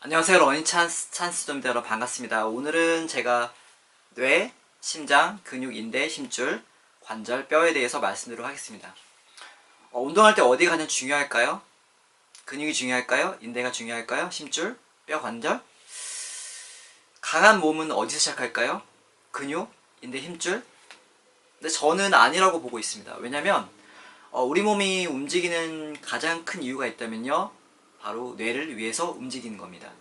안녕하세요. 러닝 찬스점입니다. 여러분 반갑습니다. 오늘은 제가 뇌, 심장, 근육, 인대, 힘줄, 관절, 뼈에 대해서 말씀드리도록 하겠습니다. 운동할 때 어디가 가장 중요할까요? 근육이 중요할까요? 인대가 중요할까요? 힘줄, 뼈, 관절? 강한 몸은 어디서 시작할까요? 근육, 인대, 힘줄? 근데 저는 아니라고 보고 있습니다. 왜냐면 우리 몸이 움직이는 가장 큰 이유가 있다면요, 바로 뇌를 위해서 움직이는 겁니다.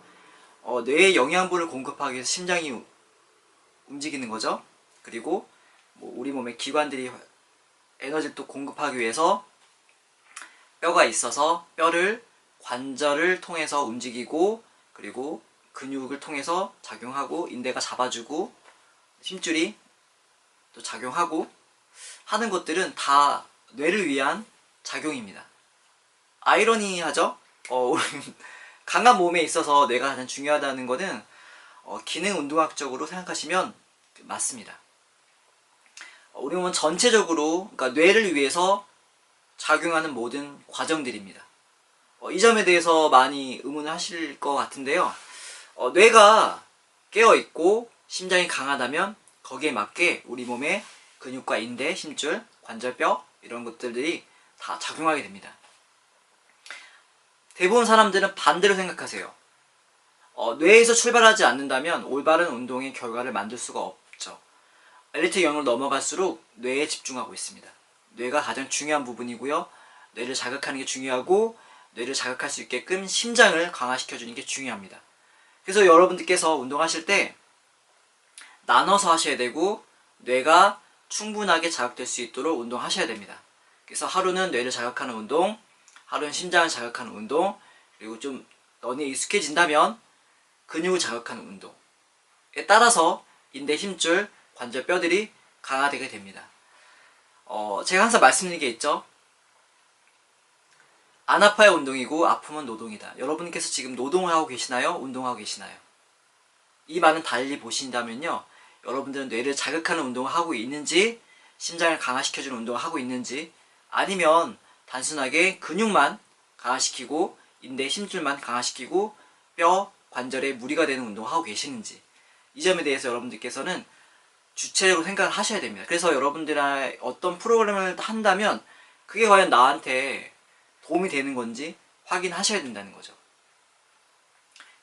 뇌에 영양분을 공급하기 위해서 심장이 움직이는 거죠. 그리고 우리 몸의 기관들이 에너지를 또 공급하기 위해서 뼈가 있어서 뼈를 관절을 통해서 움직이고, 그리고 근육을 통해서 작용하고, 인대가 잡아주고, 힘줄이 또 작용하고 하는 것들은 다 뇌를 위한 작용입니다. 아이러니하죠? 강한 몸에 있어서 뇌가 가장 중요하다는 것은 기능 운동학적으로 생각하시면 맞습니다. 우리 몸은 전체적으로, 그러니까 뇌를 위해서 작용하는 모든 과정들입니다. 이 점에 대해서 많이 의문을 하실 것 같은데요. 뇌가 깨어있고 심장이 강하다면 거기에 맞게 우리 몸의 근육과 인대, 힘줄, 관절뼈 이런 것들이 다 작용하게 됩니다. 대부분 사람들은 반대로 생각하세요. 뇌에서 출발하지 않는다면 올바른 운동의 결과를 만들 수가 없죠. 엘리트 영역을 넘어갈수록 뇌에 집중하고 있습니다. 뇌가 가장 중요한 부분이고요. 뇌를 자극하는 게 중요하고, 뇌를 자극할 수 있게끔 심장을 강화시켜주는 게 중요합니다. 그래서 여러분들께서 운동하실 때 나눠서 하셔야 되고, 뇌가 충분하게 자극될 수 있도록 운동하셔야 됩니다. 그래서 하루는 뇌를 자극하는 운동, 하루는 심장을 자극하는 운동, 그리고 좀 너네 익숙해진다면 근육을 자극하는 운동에 따라서 인대, 힘줄, 관절, 뼈들이 강화되게 됩니다. 제가 항상 말씀드리는 게 있죠. 안 아파야 운동이고 아프면 노동이다. 여러분께서 지금 노동을 하고 계시나요? 운동하고 계시나요? 이 말은 달리 보신다면요, 여러분들은 뇌를 자극하는 운동을 하고 있는지, 심장을 강화시켜주는 운동을 하고 있는지, 아니면 단순하게 근육만 강화시키고 인대, 힘줄만 강화시키고 뼈, 관절에 무리가 되는 운동을 하고 계시는지, 이 점에 대해서 여러분들께서는 주체적으로 생각을 하셔야 됩니다. 그래서 여러분들의 어떤 프로그램을 한다면 그게 과연 나한테 도움이 되는 건지 확인하셔야 된다는 거죠.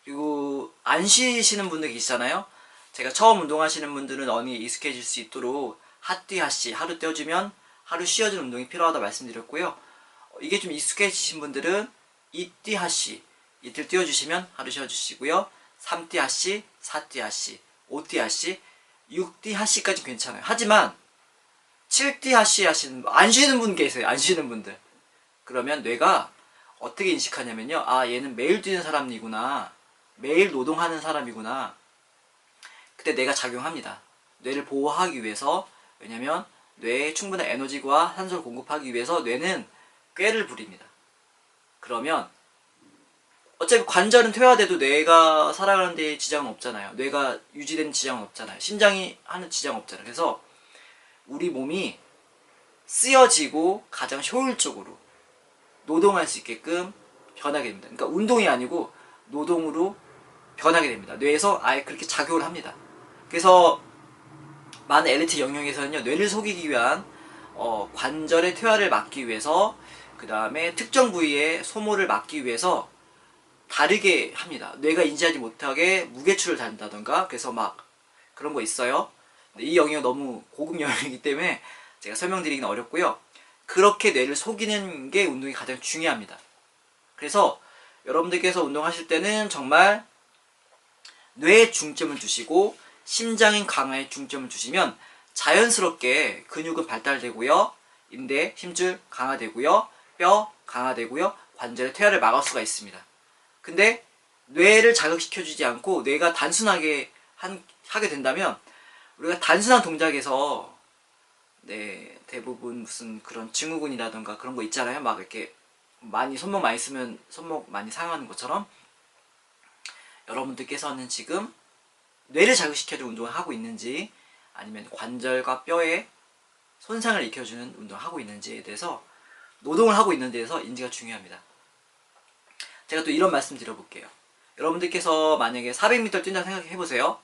그리고 안 쉬시는 분들 계시잖아요. 제가 처음 운동하시는 분들은 어느 익숙해질 수 있도록 핫뛰 핫시, 하루 떼어주면 하루 쉬어주는 운동이 필요하다 말씀드렸고요. 이게 좀 익숙해지신 분들은 이띠 핫시, 이틀 띄워주시면 하루 쉬어주시고요. 3띠 핫시, 4띠 핫시, 5띠 핫시, 6띠 핫시까지 괜찮아요. 하지만 7띠 핫시 하시는 분, 안 쉬는 분 계세요. 안 쉬는 분들. 그러면 뇌가 어떻게 인식하냐면요, 아, 얘는 매일 뛰는 사람이구나, 매일 노동하는 사람이구나. 그때 뇌가 작용합니다. 뇌를 보호하기 위해서. 왜냐면 뇌에 충분한 에너지와 산소를 공급하기 위해서 뇌는 꾀를 부립니다. 그러면 어차피 관절은 퇴화돼도 뇌가 살아가는 데 지장은 없잖아요. 뇌가 유지되는 지장은 없잖아요. 심장이 하는 지장은 없잖아요. 그래서 우리 몸이 쓰여지고 가장 효율적으로 노동할 수 있게끔 변하게 됩니다. 그러니까 운동이 아니고 노동으로 변하게 됩니다. 뇌에서 아예 그렇게 작용을 합니다. 그래서 많은 엘리트 영역에서는요, 뇌를 속이기 위한 관절의 퇴화를 막기 위해서, 그 다음에 특정 부위의 소모를 막기 위해서 다르게 합니다. 뇌가 인지하지 못하게 무게추를 단다던가. 그래서 막 그런 거 있어요. 근데 이 영역은 너무 고급 영역이기 때문에 제가 설명드리기는 어렵고요. 그렇게 뇌를 속이는 게 운동이 가장 중요합니다. 그래서 여러분들께서 운동하실 때는 정말 뇌에 중점을 두시고 심장인 강화에 중점을 두시면 자연스럽게 근육은 발달되고요, 인대, 힘줄 강화되고요, 뼈 강화되고요, 관절의 퇴화를 막을 수가 있습니다. 근데 뇌를 자극시켜주지 않고 뇌가 단순하게 하게 된다면, 우리가 단순한 동작에서 대부분 무슨 그런 증후군이라던가 그런 거 있잖아요. 막 이렇게 많이 손목 많이 쓰면 손목 많이 상하는 것처럼, 여러분들께서는 지금 뇌를 자극시켜주는 운동을 하고 있는지, 아니면 관절과 뼈에 손상을 일으켜주는 운동을 하고 있는지에 대해서, 노동을 하고 있는 데에서 인지가 중요합니다. 제가 또 이런 말씀 드려볼게요. 여러분들께서 만약에 400m 뛴다 생각해 보세요.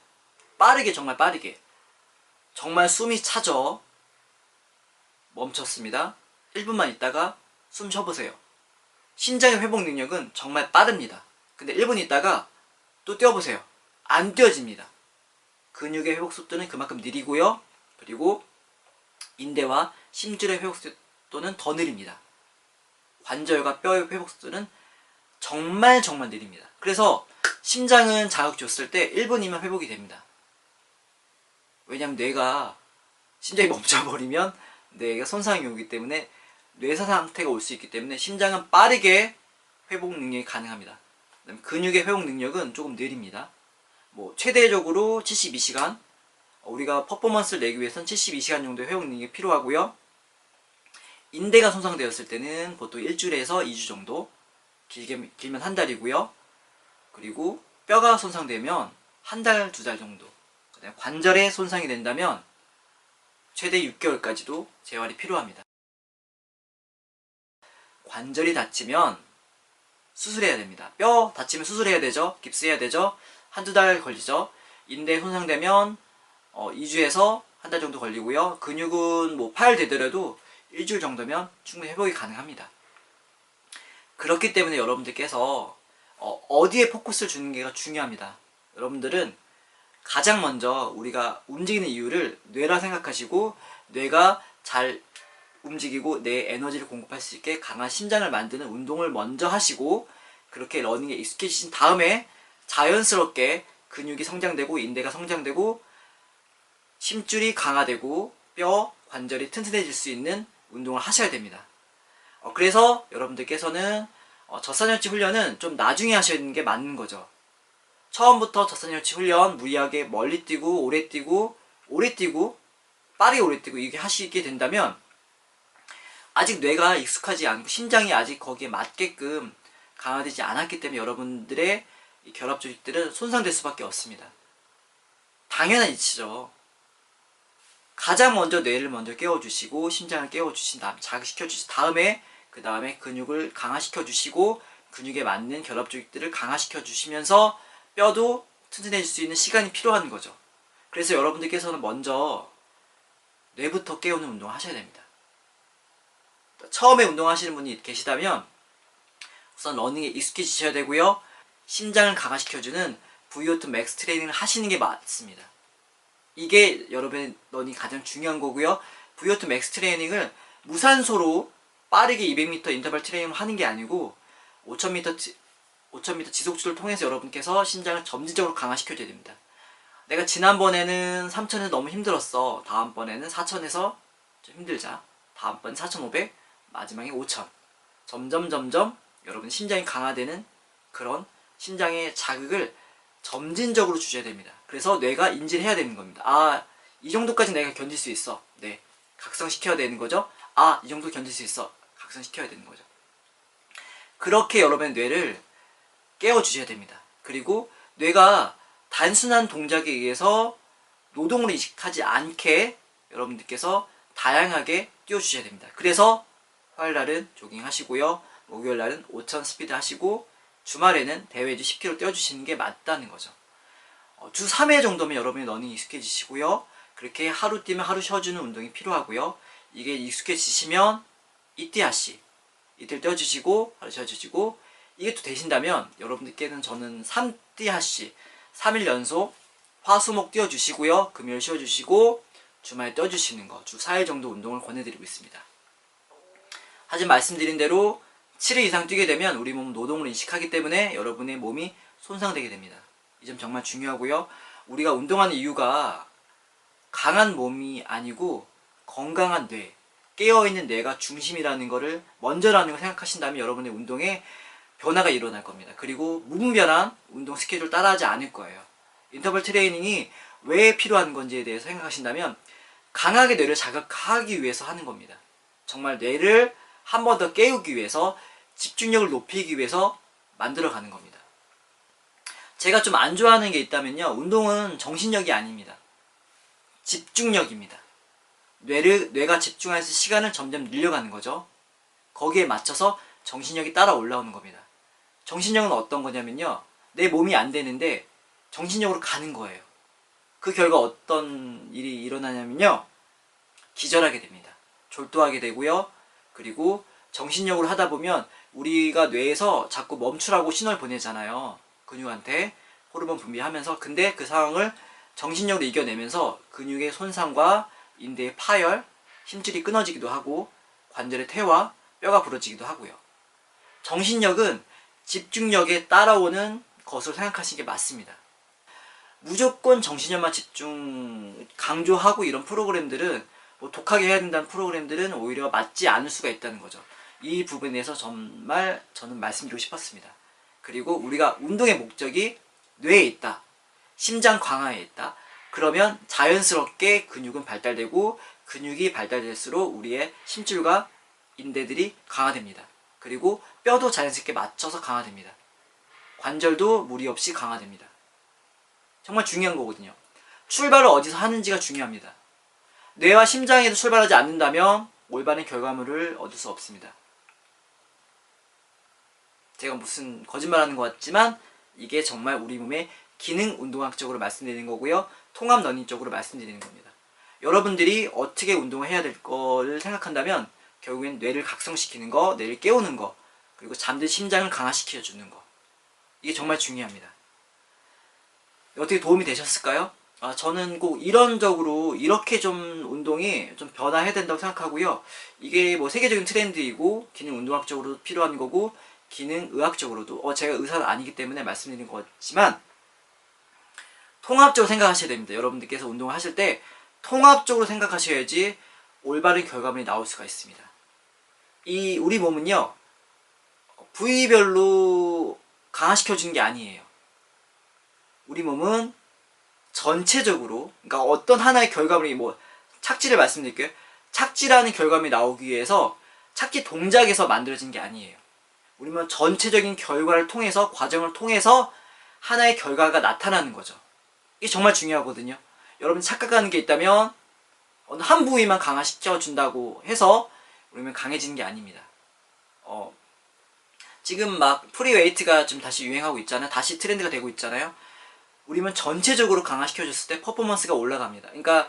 빠르게, 정말 빠르게, 정말 숨이 차죠. 멈췄습니다. 1분만 있다가 숨 쉬어보세요. 심장의 회복 능력은 정말 빠릅니다. 근데 1분 있다가 또 뛰어보세요. 안 뛰어집니다. 근육의 회복 속도는 그만큼 느리고요. 그리고 인대와 심줄의 회복 속도는 더 느립니다. 관절과 뼈의 회복 속도는 정말 느립니다. 그래서 심장은 자극 줬을 때 1분이면 회복이 됩니다. 왜냐면 심장이 멈춰버리면 뇌가 손상이 오기 때문에 뇌사 상태가 올 수 있기 때문에 심장은 빠르게 회복 능력이 가능합니다. 근육의 회복 능력은 조금 느립니다. 최대적으로 72시간, 우리가 퍼포먼스를 내기 위해서는 72시간 정도의 회복 능력이 필요하고요. 인대가 손상되었을 때는 보통 일주일에서 2주 정도, 길면 한 달이고요. 그리고 뼈가 손상되면 한 달, 2달 정도, 관절에 손상이 된다면 최대 6개월까지도 재활이 필요합니다. 관절이 다치면 수술해야 됩니다. 뼈 다치면 수술해야 되죠. 깁스해야 되죠. 한두 달 걸리죠. 인대 손상되면 2주에서 한 달 정도 걸리고요. 근육은 파열되더라도 일주일 정도면 충분히 회복이 가능합니다. 그렇기 때문에 여러분들께서 어디에 포커스를 주는 게 중요합니다. 여러분들은 가장 먼저 우리가 움직이는 이유를 뇌라 생각하시고, 뇌가 잘 움직이고 내 에너지를 공급할 수 있게 강한 심장을 만드는 운동을 먼저 하시고, 그렇게 러닝에 익숙해지신 다음에 자연스럽게 근육이 성장되고 인대가 성장되고 심줄이 강화되고 뼈, 관절이 튼튼해질 수 있는 운동을 하셔야 됩니다. 그래서 여러분들께서는 젖산열치 훈련은 좀 나중에 하셔야 되는 게 맞는 거죠. 처음부터 젖산열치 훈련 무리하게 멀리 뛰고 오래 뛰고 빠르게 오래 뛰고 이게 하시게 된다면 아직 뇌가 익숙하지 않고 심장이 아직 거기에 맞게끔 강화되지 않았기 때문에 여러분들의 이 결합 조직들은 손상될 수밖에 없습니다. 당연한 이치죠. 가장 먼저 뇌를 먼저 깨워주시고 심장을 깨워주신 다음 자극시켜주신 다음에 그 다음에 근육을 강화시켜주시고 근육에 맞는 결합 조직들을 강화시켜주시면서 뼈도 튼튼해질 수 있는 시간이 필요한 거죠. 그래서 여러분들께서는 먼저 뇌부터 깨우는 운동을 하셔야 됩니다. 처음에 운동하시는 분이 계시다면 우선 러닝에 익숙해지셔야 되고요. 심장을 강화시켜주는 VO2 맥스 트레이닝을 하시는 게 맞습니다. 이게 여러분의 러닝이 가장 중요한 거고요. VO2 맥스 트레이닝을 무산소로 빠르게 200m 인터벌 트레이닝을 하는 게 아니고 5000m 지속주를 통해서 여러분께서 심장을 점진적으로 강화시켜줘야 됩니다. 내가 지난번에는 3000에서 너무 힘들었어. 다음번에는 4000에서 좀 힘들자. 다음번엔 4500, 마지막에 5000. 점점 여러분 심장이 강화되는 그런 심장의 자극을 점진적으로 주셔야 됩니다. 그래서 뇌가 인지를 해야 되는 겁니다. 이 정도까지 내가 견딜 수 있어. 네, 각성시켜야 되는 거죠. 이 정도 견딜 수 있어. 각성시켜야 되는 거죠. 그렇게 여러분의 뇌를 깨워주셔야 됩니다. 그리고 뇌가 단순한 동작에 의해서 노동을 인식하지 않게 여러분들께서 다양하게 띄워주셔야 됩니다. 그래서 화요일날은 조깅 하시고요. 목요일날은 5000 스피드 하시고 주말에는 대회지 10km 뛰어주시는 게 맞다는 거죠. 주 3회 정도면 여러분이 러닝이 익숙해지시고요. 그렇게 하루 뛰면 하루 쉬어주는 운동이 필요하고요. 이게 익숙해지시면 이띠하시 이틀 뛰어주시고 하루 쉬어주시고 이게 또 되신다면 여러분들께는 저는 3띠하시 3일 연속 화수목 뛰어주시고요. 금요일 쉬어주시고 주말 뛰어주시는 거 주 4일 정도 운동을 권해드리고 있습니다. 하지만 말씀드린 대로 7일 이상 뛰게 되면 우리 몸 노동을 인식하기 때문에 여러분의 몸이 손상되게 됩니다. 이 점 정말 중요하고요. 우리가 운동하는 이유가 강한 몸이 아니고 건강한 뇌, 깨어있는 뇌가 중심이라는 것을 먼저라는 걸 생각하신다면 여러분의 운동에 변화가 일어날 겁니다. 그리고 무분별한 운동 스케줄 따라하지 않을 거예요. 인터벌 트레이닝이 왜 필요한 건지에 대해서 생각하신다면 강하게 뇌를 자극하기 위해서 하는 겁니다. 정말 뇌를 한 번 더 깨우기 위해서 집중력을 높이기 위해서 만들어가는 겁니다. 제가 좀 안 좋아하는 게 있다면요. 운동은 정신력이 아닙니다. 집중력입니다. 뇌가 집중할 수 있는 시간을 점점 늘려가는 거죠. 거기에 맞춰서 정신력이 따라 올라오는 겁니다. 정신력은 어떤 거냐면요. 내 몸이 안 되는데 정신력으로 가는 거예요. 그 결과 어떤 일이 일어나냐면요, 기절하게 됩니다. 졸도하게 되고요. 그리고 정신력으로 하다 보면 우리가 뇌에서 자꾸 멈추라고 신호를 보내잖아요. 근육한테 호르몬 분비하면서. 근데 그 상황을 정신력으로 이겨내면서 근육의 손상과 인대의 파열, 힘줄이 끊어지기도 하고 관절의 퇴화, 뼈가 부러지기도 하고요. 정신력은 집중력에 따라오는 것으로 생각하시는 게 맞습니다. 무조건 정신력만 집중 강조하고 이런 프로그램들은, 뭐 독하게 해야 된다는 프로그램들은 오히려 맞지 않을 수가 있다는 거죠. 이 부분에 대해서 정말 저는 말씀드리고 싶었습니다. 그리고 우리가 운동의 목적이 뇌에 있다, 심장 강화에 있다, 그러면 자연스럽게 근육은 발달되고, 근육이 발달될수록 우리의 심줄과 인대들이 강화됩니다. 그리고 뼈도 자연스럽게 맞춰서 강화됩니다. 관절도 무리 없이 강화됩니다. 정말 중요한 거거든요. 출발을 어디서 하는지가 중요합니다. 뇌와 심장에도 출발하지 않는다면 올바른 결과물을 얻을 수 없습니다. 제가 무슨 거짓말하는 것 같지만 이게 정말 우리 몸의 기능 운동학적으로 말씀드리는 거고요. 통합 러닝적으로 말씀드리는 겁니다. 여러분들이 어떻게 운동을 해야 될 거를 생각한다면 결국엔 뇌를 각성시키는 거, 뇌를 깨우는 거, 그리고 잠든 심장을 강화시켜주는 거, 이게 정말 중요합니다. 어떻게 도움이 되셨을까요? 저는 꼭 이런적으로 이렇게 좀 운동이 좀 변화해야 된다고 생각하고요. 이게 뭐 세계적인 트렌드이고 기능 운동학적으로도 필요한 거고 기능 의학적으로도, 제가 의사는 아니기 때문에 말씀드린 거지만 통합적으로 생각하셔야 됩니다. 여러분들께서 운동을 하실 때 통합적으로 생각하셔야지 올바른 결과물이 나올 수가 있습니다. 우리 몸은요, 부위별로 강화시켜주는 게 아니에요. 우리 몸은 전체적으로, 그러니까 어떤 하나의 결과물이, 뭐 착지를 말씀드릴게요. 착지라는 결과물이 나오기 위해서 착지 동작에서 만들어진 게 아니에요. 우리 몸은 전체적인 결과를 통해서, 과정을 통해서 하나의 결과가 나타나는 거죠. 이게 정말 중요하거든요. 여러분 착각하는 게 있다면 어느 한 부위만 강화시켜준다고 해서 우리 몸이 강해지는 게 아닙니다. 지금 막 프리웨이트가 좀 다시 유행하고 있잖아요. 다시 트렌드가 되고 있잖아요. 우리는 전체적으로 강화시켜줬을 때 퍼포먼스가 올라갑니다. 그러니까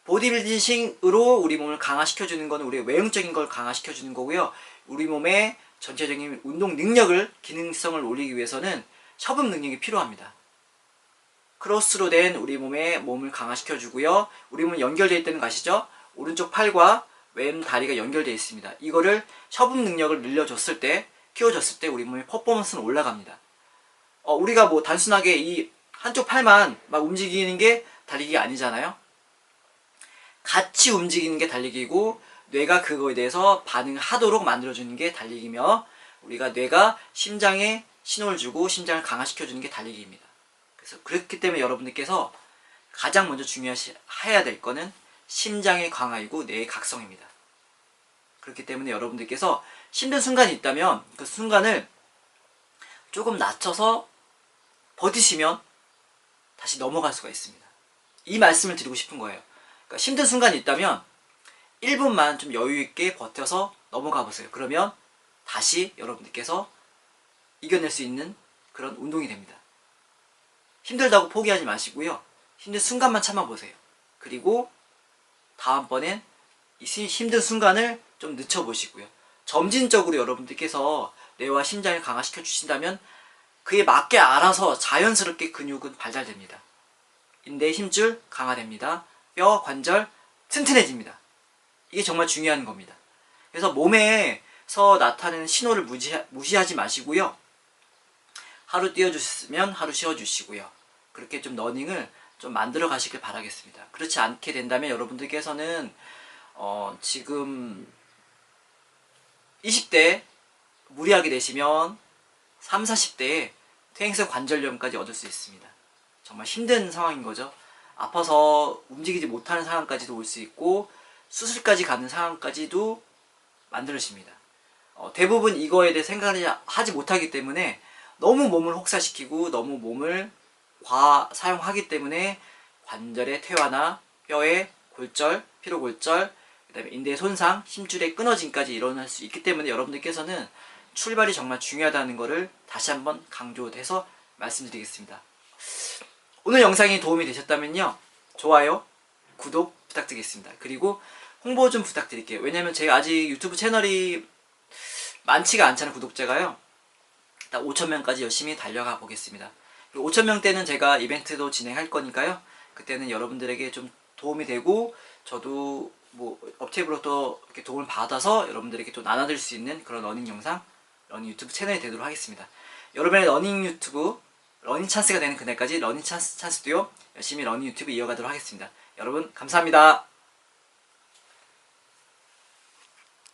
보디빌딩으로 우리 몸을 강화시켜주는 건 우리의 외형적인 걸 강화시켜주는 거고요. 우리 몸의 전체적인 운동 능력을, 기능성을 올리기 위해서는 협업 능력이 필요합니다. 크로스로 된 우리 몸을 강화시켜주고요. 우리 몸은 연결되어 있다는 거 아시죠? 오른쪽 팔과 왼 다리가 연결되어 있습니다. 이거를 협업 능력을 늘려줬을 때, 키워줬을 때 우리 몸의 퍼포먼스는 올라갑니다. 우리가 뭐 단순하게 이 한쪽 팔만 막 움직이는 게 달리기가 아니잖아요. 같이 움직이는 게 달리기고, 뇌가 그거에 대해서 반응하도록 만들어주는 게 달리기며, 우리가 뇌가 심장에 신호를 주고 심장을 강화시켜주는 게 달리기입니다. 그래서 그렇기 때문에 여러분들께서 가장 먼저 중요해야 될 거는 심장의 강화이고 뇌의 각성입니다. 그렇기 때문에 여러분들께서 힘든 순간이 있다면 그 순간을 조금 낮춰서 버티시면 다시 넘어갈 수가 있습니다. 이 말씀을 드리고 싶은 거예요. 그러니까 힘든 순간이 있다면 1분만 좀 여유있게 버텨서 넘어가 보세요. 그러면 다시 여러분들께서 이겨낼 수 있는 그런 운동이 됩니다. 힘들다고 포기하지 마시고요. 힘든 순간만 참아보세요. 그리고 다음번엔 이 힘든 순간을 좀 늦춰보시고요. 점진적으로 여러분들께서 뇌와 심장을 강화시켜 주신다면 그에 맞게 알아서 자연스럽게 근육은 발달됩니다. 인대 힘줄 강화됩니다. 뼈, 관절 튼튼해집니다. 이게 정말 중요한 겁니다. 그래서 몸에서 나타나는 신호를 무시하지 마시고요. 하루 뛰어주시면 하루 쉬어주시고요. 그렇게 좀 러닝을 좀 만들어 가시길 바라겠습니다. 그렇지 않게 된다면 여러분들께서는 지금 20대 무리하게 되시면 30, 40대에 퇴행성 관절염까지 얻을 수 있습니다. 정말 힘든 상황인 거죠. 아파서 움직이지 못하는 상황까지도 올 수 있고 수술까지 가는 상황까지도 만들어집니다. 대부분 이거에 대해 생각을 하지 못하기 때문에 너무 몸을 혹사시키고 너무 몸을 과사용하기 때문에 관절의 퇴화나 뼈의 골절, 피로골절, 그 다음에 인대의 손상, 힘줄의 끊어짐까지 일어날 수 있기 때문에 여러분들께서는 출발이 정말 중요하다는 것을 다시 한번 강조해서 말씀드리겠습니다. 오늘 영상이 도움이 되셨다면요, 좋아요, 구독 부탁드리겠습니다. 그리고 홍보 좀 부탁드릴게요. 왜냐면 제가 아직 유튜브 채널이 많지가 않잖아요. 구독자가요. 일단 5,000명까지 열심히 달려가 보겠습니다. 5,000명 때는 제가 이벤트도 진행할 거니까요. 그때는 여러분들에게 좀 도움이 되고 저도 뭐 업체로부터 이렇게 도움을 받아서 여러분들에게 또 나눠드릴 수 있는 그런 러닝 영상, 러닝 유튜브 채널이 되도록 하겠습니다. 여러분의 러닝 유튜브, 러닝 찬스가 되는 그날까지 러닝 찬스 듀오 열심히 러닝 유튜브 이어가도록 하겠습니다. 여러분 감사합니다.